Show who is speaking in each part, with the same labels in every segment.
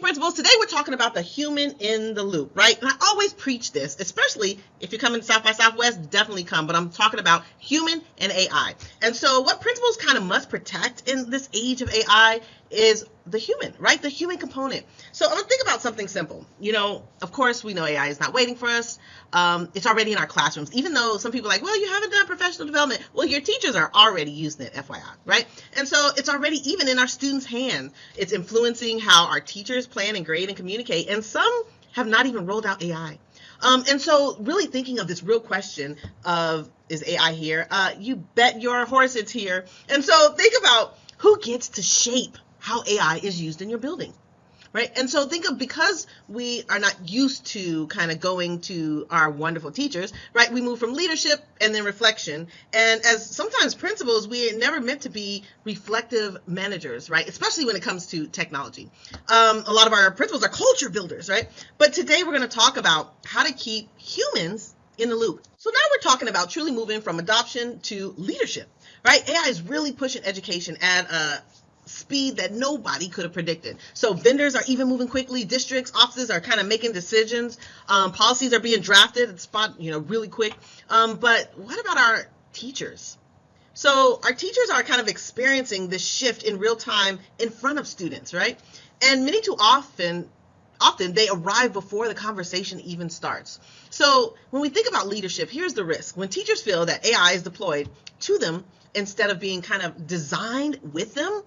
Speaker 1: principals, today we're talking about the human in the loop, right? And I always preach this, especially if you're coming to South by Southwest, definitely come, but I'm talking about human and AI. And so what principals kind of must protect in this age of AI is the human, right? The human component. So I'm gonna think about something simple. Of course, we know AI is not waiting for us. It's already in our classrooms, even though some people are like, well, you haven't done professional development. Well, your teachers are already using it, FYI, right? And so it's already even in our students' hands. It's influencing how our teachers plan and grade and communicate, and some have not even rolled out AI. And so really thinking of this real question of, is AI here? You bet your horse it's here. And so think about who gets to shape how AI is used in your building, right? And so think of, because we are not used to kind of going to our wonderful teachers, right? We move from leadership and then reflection. And as sometimes principals, we are never meant to be reflective managers, right? Especially when it comes to technology. A lot of our principals are culture builders, right? But today we're going to talk about how to keep humans in the loop. So now we're talking about truly moving from adoption to leadership, right? AI is really pushing education at a speed that nobody could have predicted. So vendors are even moving quickly. Districts, offices are kind of making decisions. Policies are being drafted at the spot, really quick. But what about our teachers? So our teachers are kind of experiencing this shift in real time in front of students, right? And many too often they arrive before the conversation even starts. So when we think about leadership, here's the risk. When teachers feel that AI is deployed to them instead of being kind of designed with them,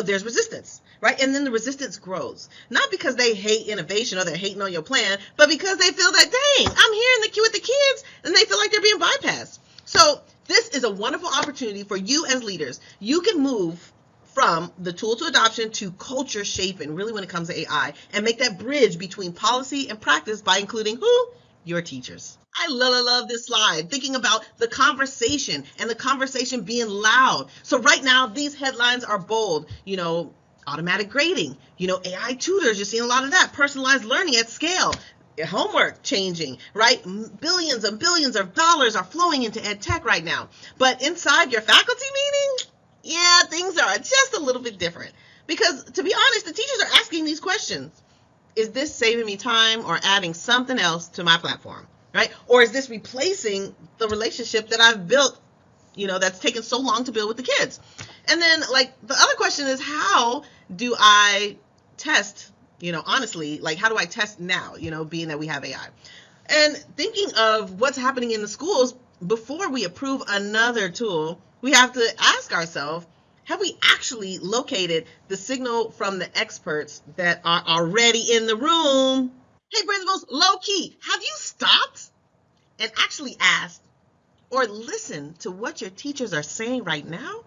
Speaker 1: there's resistance, right? And then the resistance grows, not because they hate innovation or they're hating on your plan, but because they feel that, dang, I'm here in the queue with the kids, and they feel like they're being bypassed. So this is a wonderful opportunity for you as leaders. You can move from the tool to adoption to culture shaping, really, when it comes to AI, and make that bridge between policy and practice by including who? Your teachers. I love this slide, thinking about the conversation and the conversation being loud. So right now, these headlines are bold, automatic grading, AI tutors, you're seeing a lot of that, personalized learning at scale, homework changing, right? Billions and billions of dollars are flowing into edtech right now. But inside your faculty meeting, things are just a little bit different. Because to be honest, the teachers are asking these questions. Is this saving me time or adding something else to my platform, right? Or is this replacing the relationship that I've built, that's taken so long to build with the kids? And then, the other question is, how do I test, honestly, how do I test now, being that we have AI? And thinking of what's happening in the schools, before we approve another tool, we have to ask ourselves, have we actually located the signal from the experts that are already in the room? Hey, principals, low key, have you stopped and actually asked or listened to what your teachers are saying right now?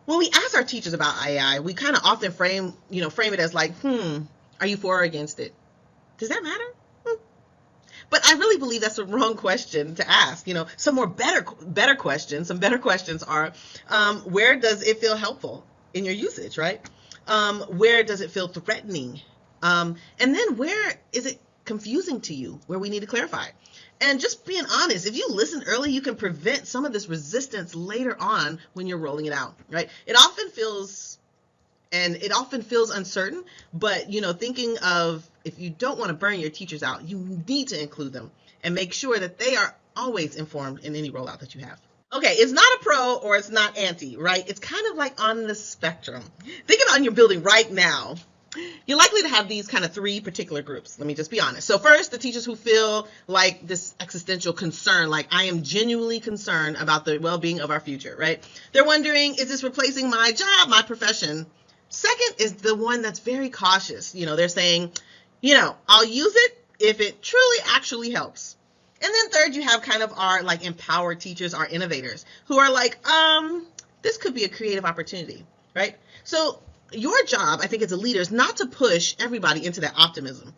Speaker 1: When we ask our teachers about AI, we kind of often frame it as are you for or against it? Does that matter? But I really believe that's the wrong question to ask. Some more better questions. Some better questions are, where does it feel helpful in your usage, right? Where does it feel threatening? And then where is it confusing to you, where we need to clarify? And just being honest, if you listen early, you can prevent some of this resistance later on when you're rolling it out, right? It often feels uncertain, but thinking of, if you don't want to burn your teachers out, you need to include them and make sure that they are always informed in any rollout that you have. Okay, it's not a pro or it's not anti, right? It's kind of like on the spectrum. Think about in your building right now. You're likely to have these kind of three particular groups. Let me just be honest. So first, the teachers who feel like this existential concern, like I am genuinely concerned about the well-being of our future, right? They're wondering, is this replacing my job, my profession? Second is the one that's very cautious. They're saying, I'll use it if it truly actually helps. And then third, you have kind of our empowered teachers, our innovators, who are this could be a creative opportunity, right? So your job, I think, as a leader, is not to push everybody into that optimism.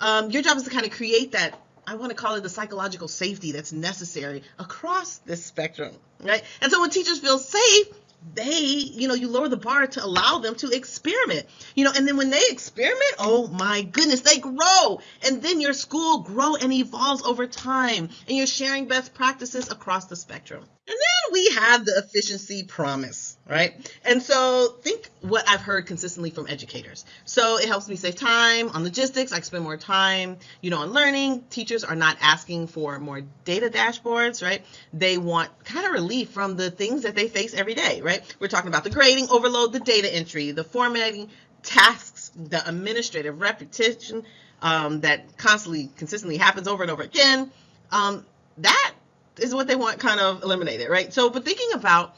Speaker 1: Your job is to kind of create that, I want to call it the psychological safety that's necessary across this spectrum, right? And so when teachers feel safe, you lower the bar to allow them to experiment, and then when they experiment, oh my goodness, they grow. And then your school grow and evolves over time, and you're sharing best practices across the spectrum. And then we have the efficiency promise, right? And so think what I've heard consistently from educators. So it helps me save time on logistics. I can spend more time, on learning. Teachers are not asking for more data dashboards, right? They want kind of relief from the things that they face every day, right? We're talking about the grading overload, the data entry, the formatting tasks, the administrative repetition that consistently happens over and over again. That is what they want kind of eliminated, right? So, but thinking about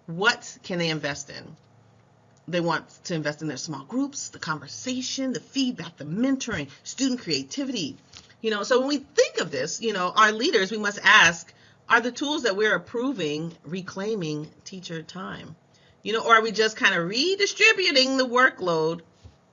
Speaker 1: what can they invest in? They want to invest in their small groups, the conversation, the feedback, the mentoring, student creativity. So when we think of this, our leaders, we must ask, are the tools that we're approving reclaiming teacher time? Or are we just kind of redistributing the workload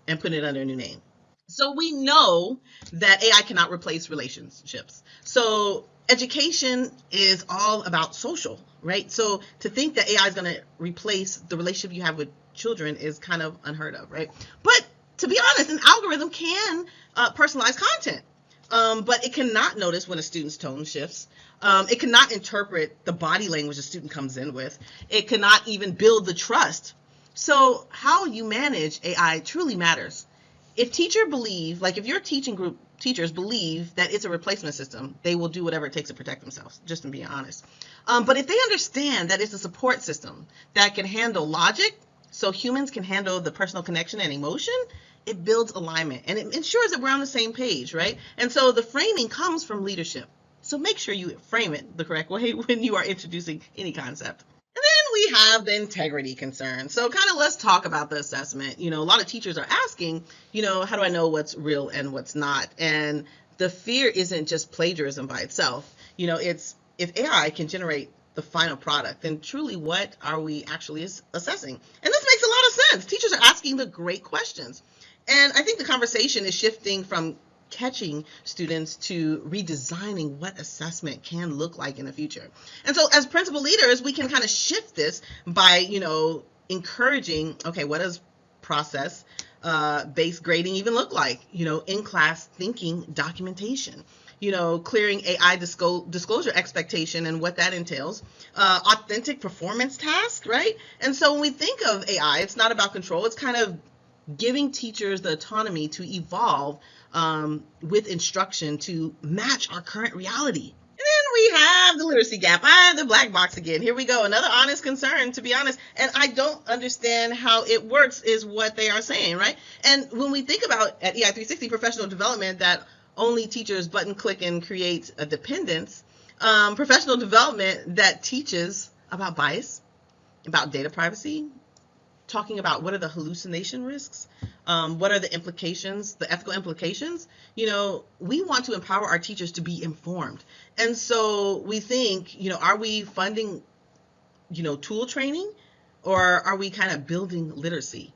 Speaker 1: and putting it under a new name? So we know that AI cannot replace relationships. So education is all about social, right? So to think that AI is going to replace the relationship you have with children is kind of unheard of, right? But to be honest, an algorithm can personalize content, but it cannot notice when a student's tone shifts. It cannot interpret the body language a student comes in with. It cannot even build the trust. So how you manage AI truly matters. If your teaching group teachers believe that it's a replacement system, they will do whatever it takes to protect themselves, just to be honest. But if they understand that it's a support system that can handle logic, so humans can handle the personal connection and emotion, it builds alignment and it ensures that we're on the same page, right? And so the framing comes from leadership. So make sure you frame it the correct way when you are introducing any concept. And then we have the integrity concern. So kind of let's talk about the assessment. A lot of teachers are asking, how do I know what's real and what's not? And the fear isn't just plagiarism by itself. It's if AI can generate the final product, then truly what are we actually assessing? And this makes a lot of sense. Teachers are asking the great questions. And I think the conversation is shifting from catching students to redesigning what assessment can look like in the future. And so as principal leaders, we can kind of shift this by, encouraging, okay, what does process based grading even look like? In-class thinking documentation, clearing AI disclosure expectation and what that entails, authentic performance task, right? And so when we think of AI, it's not about control. It's kind of giving teachers the autonomy to evolve with instruction to match our current reality. And then we have the literacy gap. The black box again. Here we go. Another honest concern, to be honest. And I don't understand how it works is what they are saying, right? And when we think about at EI 360 professional development that only teachers button click and create a dependence, professional development that teaches about bias, about data privacy, talking about what are the hallucination risks, what are the implications, the ethical implications. We want to empower our teachers to be informed. And so we think, are we funding, tool training, or are we kind of building literacy?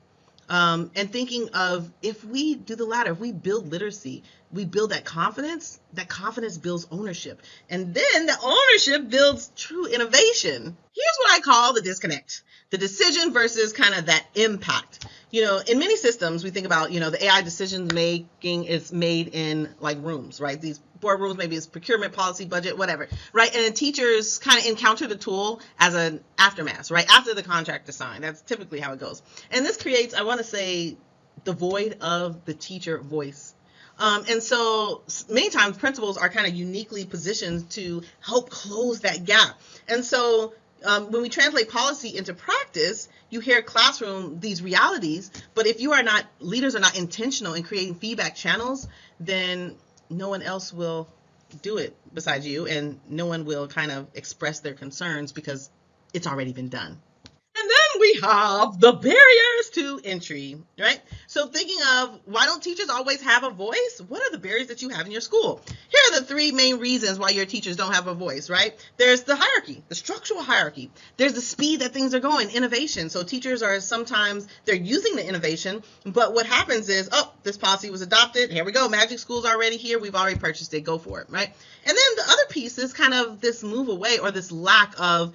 Speaker 1: And thinking of if we do the latter, if we build literacy, we build that confidence builds ownership. And then the ownership builds true innovation. Here's what I call the disconnect. The decision versus kind of that impact. In many systems, we think about, the AI decision making is made in like rooms, right? These board rooms, maybe it's procurement, policy, budget, whatever, right? And then teachers kind of encounter the tool as an aftermath, right? After the contract is signed. That's typically how it goes. And this creates, I want to say, the void of the teacher voice. And so many times principals are kind of uniquely positioned to help close that gap. And so when we translate policy into practice, you hear classroom, these realities, but if leaders are not intentional in creating feedback channels, then no one else will do it besides you, and no one will kind of express their concerns because it's already been done. And then we have the barriers to entry, right? So thinking of why don't teachers always have a voice? What are the barriers that you have in your school? Here are the three main reasons why your teachers don't have a voice, right? There's the hierarchy, the structural hierarchy. There's the speed that things are going, innovation. So teachers are sometimes, they're using the innovation, but what happens is, this policy was adopted. Here we go. Magic School's already here. We've already purchased it. Go for it, right? And then the other piece is kind of this move away or this lack of,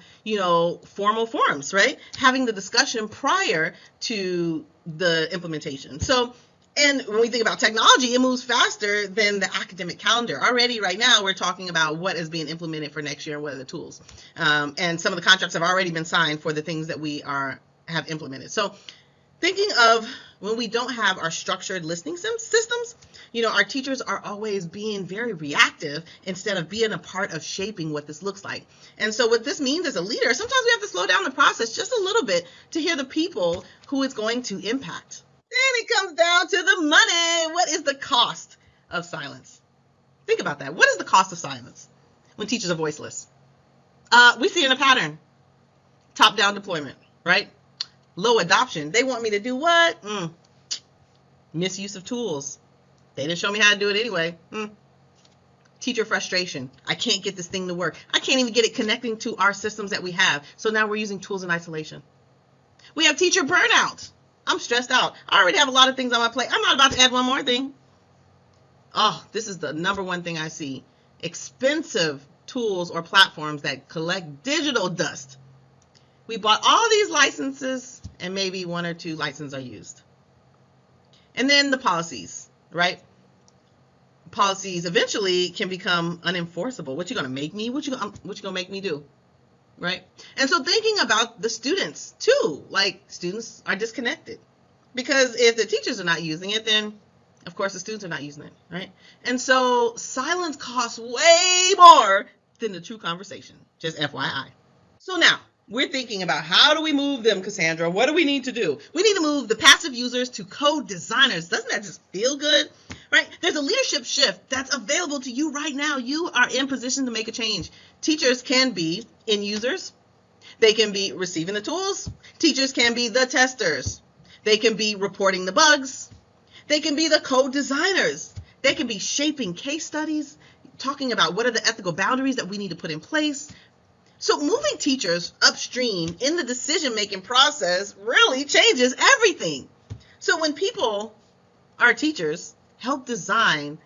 Speaker 1: formal forms, right? Having the discussion prior to the implementation. So And when we think about technology, it moves faster than the academic calendar. Already right now, we're talking about what is being implemented for next year and what are the tools. And some of the contracts have already been signed for the things that we have implemented. So thinking of when we don't have our structured listening systems, our teachers are always being very reactive instead of being a part of shaping what this looks like. And so what this means as a leader, sometimes we have to slow down the process just a little bit to hear the people who it's going to impact. Then it comes down to the money. What is the cost of silence? Think about that. What is the cost of silence when teachers are voiceless? We see in a pattern. Top-down deployment, right? Low adoption. They want me to do what? Misuse of tools. They didn't show me how to do it anyway. Teacher frustration. I can't get this thing to work. I can't even get it connecting to our systems that we have. So now we're using tools in isolation. We have teacher burnout. I'm stressed out. I already have a lot of things on my plate. I'm not about to add one more thing. Oh, this is the number one thing I see. Expensive tools or platforms that collect digital dust. We bought all these licenses and maybe one or two licenses are used. And then the policies, right? Policies eventually can become unenforceable. What you gonna make me? What you gonna make me do? Right? And so thinking about the students too, like students are disconnected because if the teachers are not using it, then of course the students are not using it, right? And so silence costs way more than the true conversation, just FYI. So now we're thinking about how do we move them, Cassandra? What do we need to do? We need to move the passive users to code designers. Doesn't that just feel good? Right? There's a leadership shift that's available to you right now. You are in position to make a change. Teachers can be end users. They can be receiving the tools. Teachers can be the testers. They can be reporting the bugs. They can be the code designers. They can be shaping case studies, talking about what are the ethical boundaries that we need to put in place. So moving teachers upstream in the decision-making process really changes everything. So when people, our teachers, help design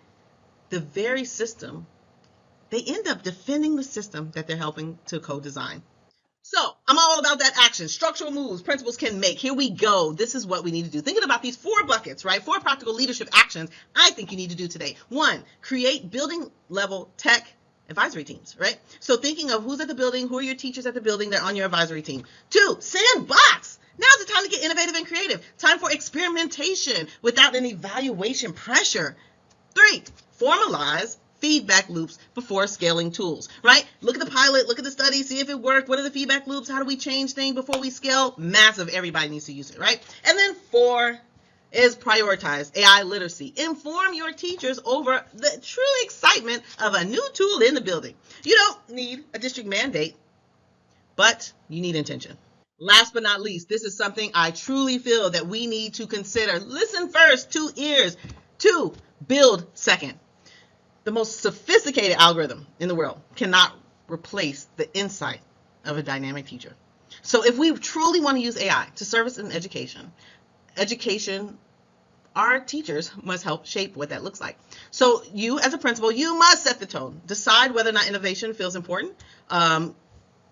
Speaker 1: the very system, they end up defending the system that they're helping to co-design. So I'm all about that action, structural moves principals can make. Here we go. This is what we need to do. Thinking about these 4 buckets, right? 4 practical leadership actions I think you need to do today. 1, create building level tech advisory teams, right? So thinking of who's at the building, who are your teachers at the building, they're on your advisory team. 2, sandbox. Now's the time to get innovative and creative. Time for experimentation without an evaluation pressure. 3, formalize feedback loops before scaling tools, right? Look at the pilot, look at the study, see if it worked. What are the feedback loops? How do we change things before we scale? Massive. Everybody needs to use it, right? And then 4 is prioritize AI literacy. Inform your teachers over the true excitement of a new tool in the building. You don't need a district mandate, but you need intention. Last but not least, this is something I truly feel that we need to consider. Listen first, 2 ears. 2, build second. The most sophisticated algorithm in the world cannot replace the insight of a dynamic teacher. So if we truly want to use AI to service in education, our teachers must help shape what that looks like. So you as a principal, you must set the tone. Decide whether or not innovation feels important.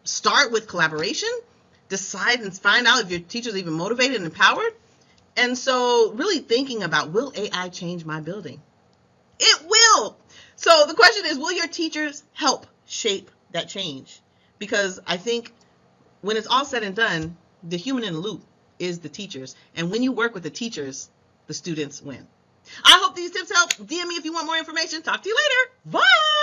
Speaker 1: Start with collaboration. Decide and find out if your teacher's even motivated and empowered. And so really thinking about, will AI change my building? It will. So the question is, will your teachers help shape that change? Because I think when it's all said and done, the human in the loop is the teachers. And when you work with the teachers, the students win. I hope these tips help. DM me if you want more information. Talk to you later. Bye.